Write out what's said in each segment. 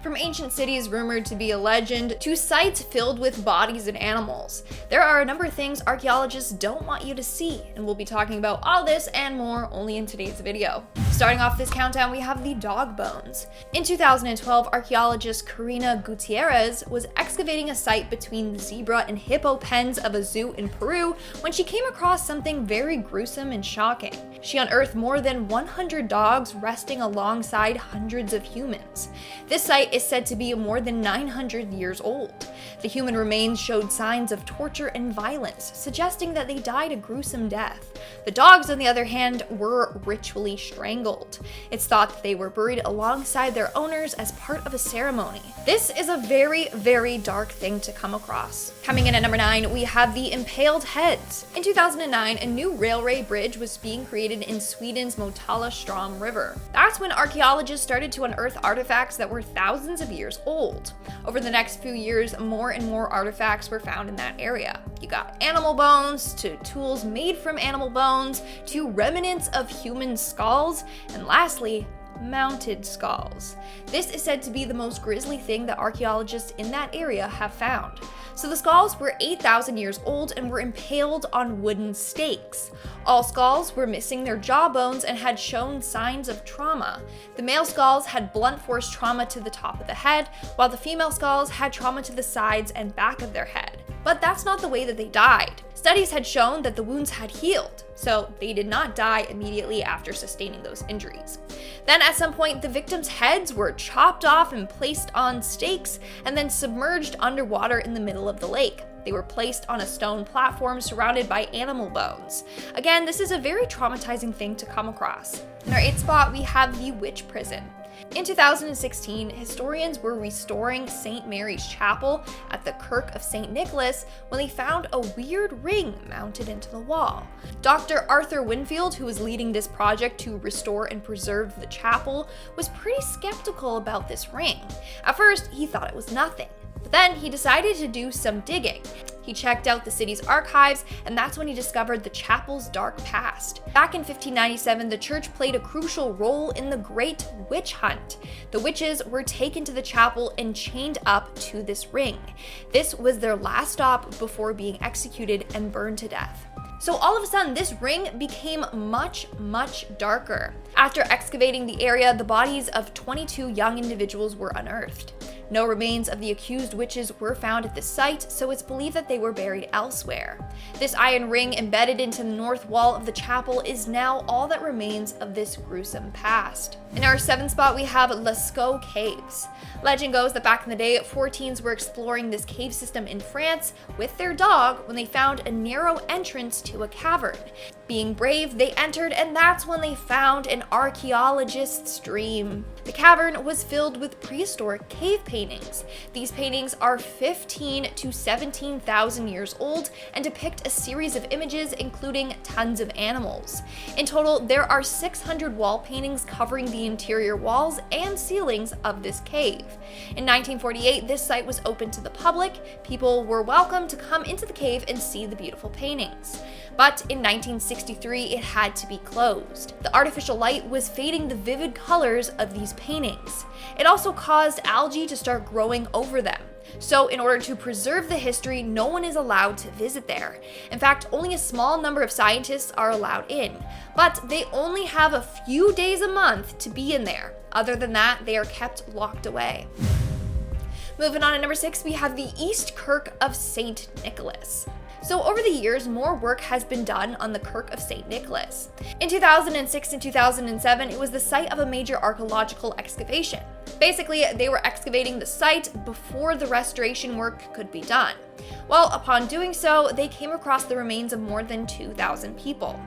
From ancient cities rumored to be a legend, to sites filled with bodies and animals, there are a number of things archaeologists don't want you to see, and we'll be talking about all this and more only in today's video. Starting off this countdown, we have the dog bones. In 2012, archaeologist Karina Gutierrez was excavating a site between the zebra and hippo pens of a zoo in Peru when she came across something very gruesome and shocking. She unearthed more than 100 dogs resting alongside hundreds of humans. This site is said to be more than 900 years old. The human remains showed signs of torture and violence, suggesting that they died a gruesome death. The dogs, on the other hand, were ritually strangled. It's thought that they were buried alongside their owners as part of a ceremony. This is a very, very dark thing to come across. Coming in at number 9, we have the impaled heads. In 2009, a new railway bridge was being created in Sweden's Motala Strom River. That's when archaeologists started to unearth artifacts that were thousands of years old. Over the next few years, more and more artifacts were found in that area. You got animal bones, to tools made from animal bones, to remnants of human skulls, and lastly, mounted skulls. This is said to be the most grisly thing that archaeologists in that area have found. So the skulls were 8,000 years old and were impaled on wooden stakes. All skulls were missing their jawbones and had shown signs of trauma. The male skulls had blunt force trauma to the top of the head, while the female skulls had trauma to the sides and back of their head. But that's not the way that they died. Studies had shown that the wounds had healed, so they did not die immediately after sustaining those injuries. Then at some point, the victims' heads were chopped off and placed on stakes and then submerged underwater in the middle of the lake. They were placed on a stone platform surrounded by animal bones. Again, this is a very traumatizing thing to come across. In our 8th spot, we have the witch prison. In 2016, historians were restoring St. Mary's Chapel at the Kirk of St. Nicholas when they found a weird ring mounted into the wall. Dr. Arthur Winfield, who was leading this project to restore and preserve the chapel, was pretty skeptical about this ring. At first, he thought it was nothing, but then he decided to do some digging. He checked out the city's archives, and that's when he discovered the chapel's dark past. Back in 1597, the church played a crucial role in the Great Witch Hunt. The witches were taken to the chapel and chained up to this ring. This was their last stop before being executed and burned to death. So all of a sudden, this ring became much, much darker. After excavating the area, the bodies of 22 young individuals were unearthed. No remains of the accused witches were found at the site, so it's believed that they were buried elsewhere. This iron ring embedded into the north wall of the chapel is now all that remains of this gruesome past. In our 7th spot, we have LASCAUX caves. Legend goes that back in the day, 4 teens were exploring this cave system in France with their dog when they found a narrow entrance to a cavern. Being brave, they entered, and that's when they found an archaeologist's dream. The cavern was filled with prehistoric cave paintings. These paintings are 15 to 17,000 years old and depict a series of images including tons of animals. In total, there are 600 wall paintings covering the interior walls and ceilings of this cave. In 1948, this site was open to the public. People were welcome to come into the cave and see the beautiful paintings. But in 1963, it had to be closed. The artificial light was fading the vivid colors of these paintings. It also caused algae to start growing over them. So in order to preserve the history, no one is allowed to visit there. In fact, only a small number of scientists are allowed in, but they only have a few days a month to be in there. Other than that, they are kept locked away. Moving on to number 6, we have the East Kirk of St. Nicholas. So over the years, more work has been done on the Kirk of St. Nicholas. In 2006 and 2007, it was the site of a major archaeological excavation. Basically, they were excavating the site before the restoration work could be done. Well, upon doing so, they came across the remains of more than 2,000 people.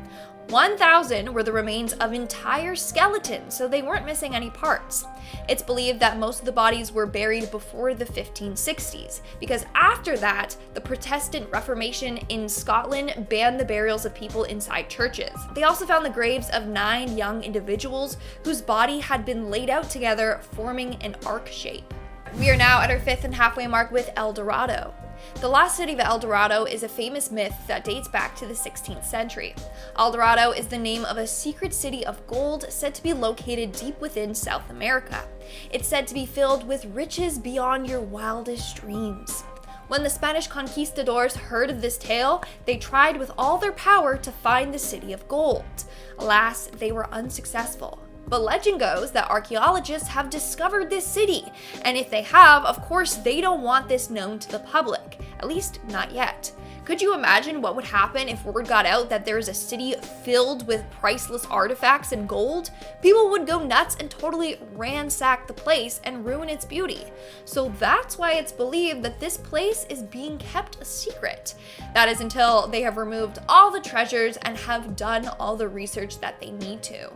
1,000 were the remains of entire skeletons, so they weren't missing any parts. It's believed that most of the bodies were buried before the 1560s, because after that, the Protestant Reformation in Scotland banned the burials of people inside churches. They also found the graves of 9 young individuals whose body had been laid out together, forming an arc shape. We are now at our 5th and halfway mark with El Dorado. The lost city of Eldorado is a famous myth that dates back to the 16th century. Eldorado is the name of a secret city of gold said to be located deep within South America. It's said to be filled with riches beyond your wildest dreams. When the Spanish conquistadors heard of this tale, they tried with all their power to find the city of gold. Alas, they were unsuccessful. But legend goes that archaeologists have discovered this city, and if they have, of course, they don't want this known to the public, at least not yet. Could you imagine what would happen if word got out that there is a city filled with priceless artifacts and gold? People would go nuts and totally ransack the place and ruin its beauty. So that's why it's believed that this place is being kept a secret. That is until they have removed all the treasures and have done all the research that they need to.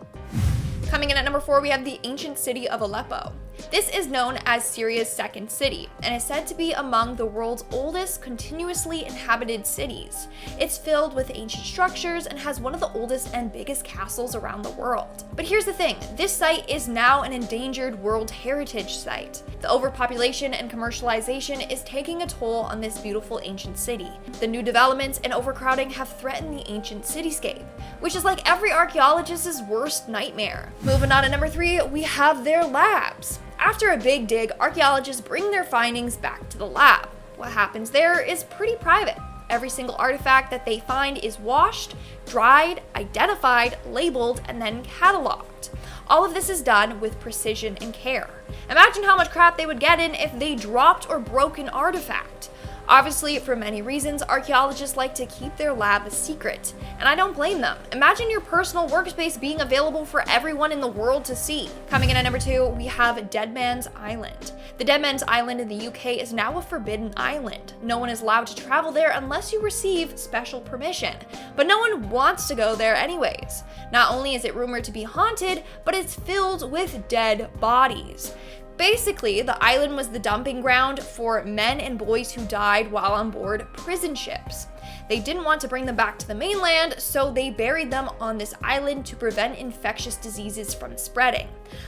Coming in at number 4, we have the ancient city of Aleppo. This is known as Syria's second city, and is said to be among the world's oldest continuously inhabited cities. It's filled with ancient structures and has one of the oldest and biggest castles around the world. But here's the thing, this site is now an endangered World Heritage Site. The overpopulation and commercialization is taking a toll on this beautiful ancient city. The new developments and overcrowding have threatened the ancient cityscape, which is like every archaeologist's worst nightmare. Moving on to number 3, we have their labs. After a big dig, archaeologists bring their findings back to the lab. What happens there is pretty private. Every single artifact that they find is washed, dried, identified, labeled, and then cataloged. All of this is done with precision and care. Imagine how much crap they would get in if they dropped or broke an artifact. Obviously, for many reasons, archaeologists like to keep their lab a secret, and I don't blame them. Imagine your personal workspace being available for everyone in the world to see. Coming in at number 2, we have DEADMANS Island. The DEADMANS Island in the UK is now a forbidden island. No one is allowed to travel there unless you receive special permission, but no one wants to go there anyways. Not only is it rumored to be haunted, but it's filled with dead bodies. Basically, the island was the dumping ground for men and boys who died while on board prison ships. They didn't want to bring them back to the mainland, so they buried them on this island to prevent infectious diseases from spreading.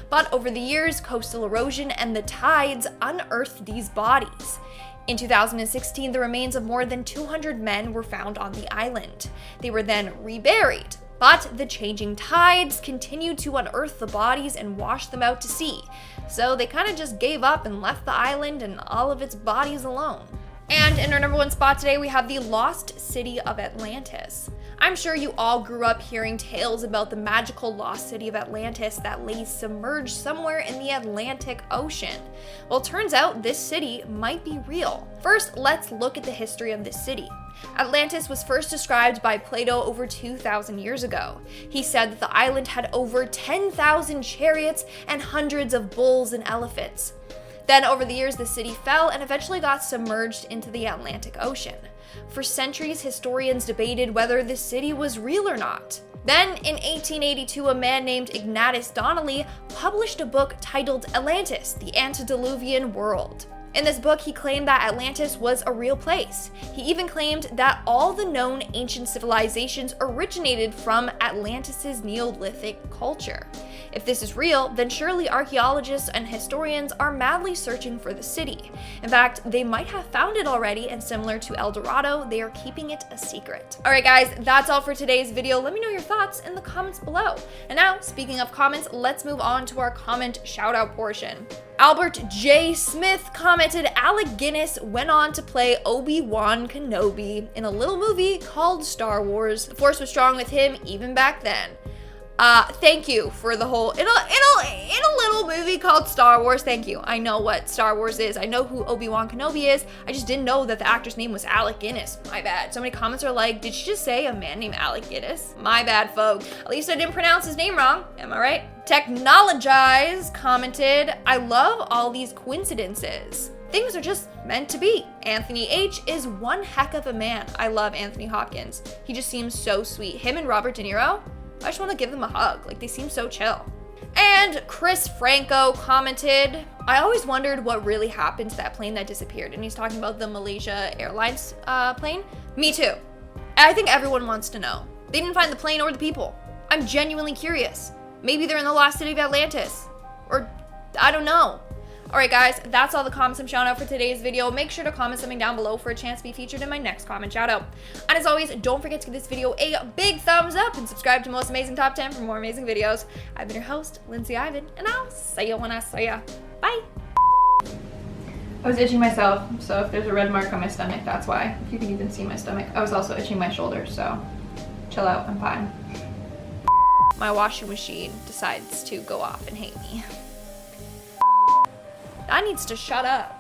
But over the years, coastal erosion and the tides unearthed these bodies. In 2016, the remains of more than 200 men were found on the island. They were then reburied. But the changing tides continued to unearth the bodies and wash them out to sea. So they kind of just gave up and left the island and all of its bodies alone. And in our number 1 spot today, we have the lost city of Atlantis. I'm sure you all grew up hearing tales about the magical lost city of Atlantis that lay submerged somewhere in the Atlantic Ocean. Well, it turns out this city might be real. First, let's look at the history of this city. Atlantis was first described by Plato over 2,000 years ago. He said that the island had over 10,000 chariots and hundreds of bulls and elephants. Then over the years, the city fell and eventually got submerged into the Atlantic Ocean. For centuries, historians debated whether this city was real or not. Then, in 1882, a man named Ignatius Donnelly published a book titled Atlantis, the Antediluvian World. In this book, he claimed that Atlantis was a real place. He even claimed that all the known ancient civilizations originated from Atlantis' Neolithic culture. If this is real, then surely archaeologists and historians are madly searching for the city. In fact, they might have found it already, and similar to Eldorado, they are keeping it a secret. Alright guys, that's all for today's video. Let me know your thoughts in the comments below. And now, speaking of comments, let's move on to our comment shout-out portion. Albert J. Smith commented, Alec Guinness went on to play Obi-Wan Kenobi in a little movie called Star Wars. The Force was strong with him even back then. Thank you for the whole, in a little movie called Star Wars, thank you. I know what Star Wars is. I know who Obi-Wan Kenobi is. I just didn't know that the actor's name was Alec Guinness. My bad. So many comments are like, did she just say a man named Alec Guinness? My bad, folks. At least I didn't pronounce his name wrong. Am I right? Technologize commented, I love all these coincidences. Things are just meant to be. Anthony H. is one heck of a man. I love Anthony Hopkins. He just seems so sweet. Him and Robert De Niro, I just want to give them a hug. Like, they seem so chill. And Chris Franco commented, I always wondered what really happened to that plane that disappeared. And he's talking about the Malaysia Airlines plane. Me too. I think everyone wants to know. They didn't find the plane or the people. I'm genuinely curious. Maybe they're in the lost city of Atlantis. Or, I don't know. Alright guys, that's all the comments I'm shouting out for today's video. Make sure to comment something down below for a chance to be featured in my next comment shout out. And as always, don't forget to give this video a big thumbs up and subscribe to Most Amazing Top 10 for more amazing videos. I've been your host, Lindsay Ivan, and I'll see you when I see ya. Bye! I was itching myself, so if there's a red mark on my stomach, that's why. If you can even see my stomach. I was also itching my shoulder, so chill out, I'm fine. My washing machine decides to go off and hate me. That needs to shut up.